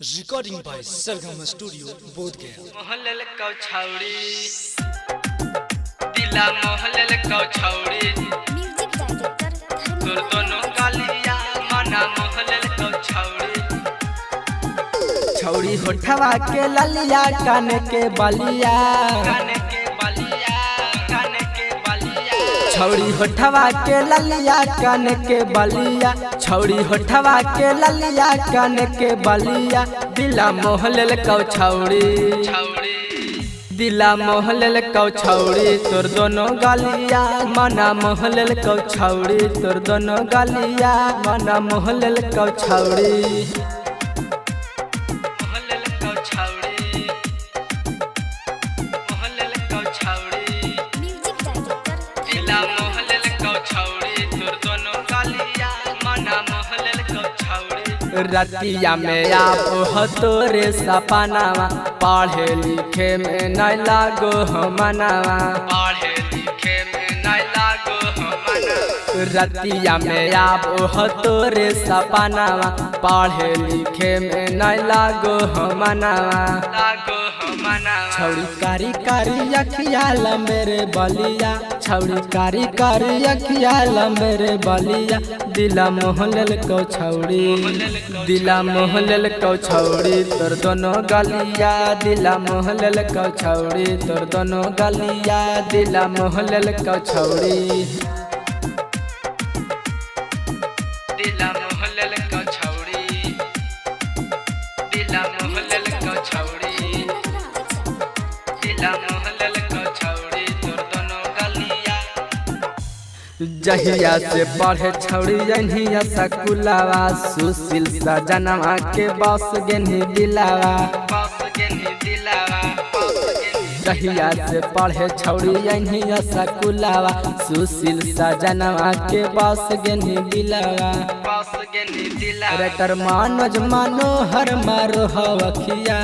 Recording by Sargama Studio, Bodhgaya. मोहल्ले कौ छौड़ी दिला मोहल्ले कौ छौड़ी म्यूजिक डायरेक्टर तोर दोनों गालिया मना मोहल्ले कौ छौड़ी छौड़ी होठवा के ललिया कान के बलिया काने के बलिया काने के बलिया छौड़ी होठवा के ललिया कान के बलिया छौड़ी होठवा के ललिया कान के बलिया दिला मोहल्ले कौ छौड़ी छौड़ी दिला मोहल्ले कौ छौड़ी तोर दोनों गालिया मना मोहल्ले कौ छौड़ी तोर दोनों गालिया मना मोहल्ले कौ छौड़ी मोहल्ले कौ छौड़ी मोहल्ले कौ छौड़ी म्यूजिक डायरेक्टर दिला मोहल्ले कौ छौड़ी तोर दोनों गालिया मना मोहल्ले कौ छौड़ी रतिया में आप हो तोरे सपनावा पढ़े लिखे में नहीं लागो हमनावा पढ़े लिखे में नहीं लागो हमना रतिया में आप हो तोरे सपनावा पढ़े लिखे में नहीं लागो हमनावा लागो हमना छौड़ी कारी कारी अखियाल मेरे बलिया छौड़ी कारी कारी अखियाल मेरे बलिया दिला मोहल्ले को छौड़ी दिला मोहल्ले को छौड़ी तोर दोनों गलिया दिला मोहल्ले को छौड़ी तोर दोनों गलिया दिला मोहल्ले को छौड़ी दिला मोहल्ले को छौड़ी दिला मोहल्ले को छौड़ी दिला मोहल्ले को छौड़ी तोर दोनों गलिया जहिया से पढ़े छौड़ी जहिया सकुलावा सुशील सजनवा के बस गेनी दिलावा पास गेनी दिलावा पास गेनी जहिया से पढ़े छौड़ी जहिया सकुलावा सुशील सजनवा के बस गेनी दिलावा पास गेनी दिलावा रेटर मनोज मनोहर मारो हवखिया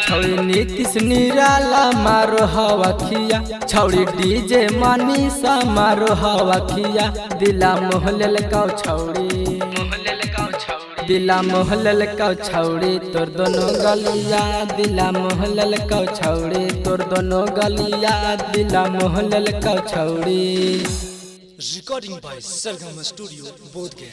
छौड़ी नीतीश निराला मारो हवखिया छौड़ी डीजे मनीषा मारो हवखिया दिला मोहल्ले कौ छौड़ी मोहल्ले को छौड़ी दिला मोहल्ले कौ छौड़ी तोर दोनों गलिया दिला मोहल्ले कौ छौड़ी तोर दोनों गलिया दिला मोहल्ले कौ छौड़ी Recording by Sargama Studio, Bodhgaya.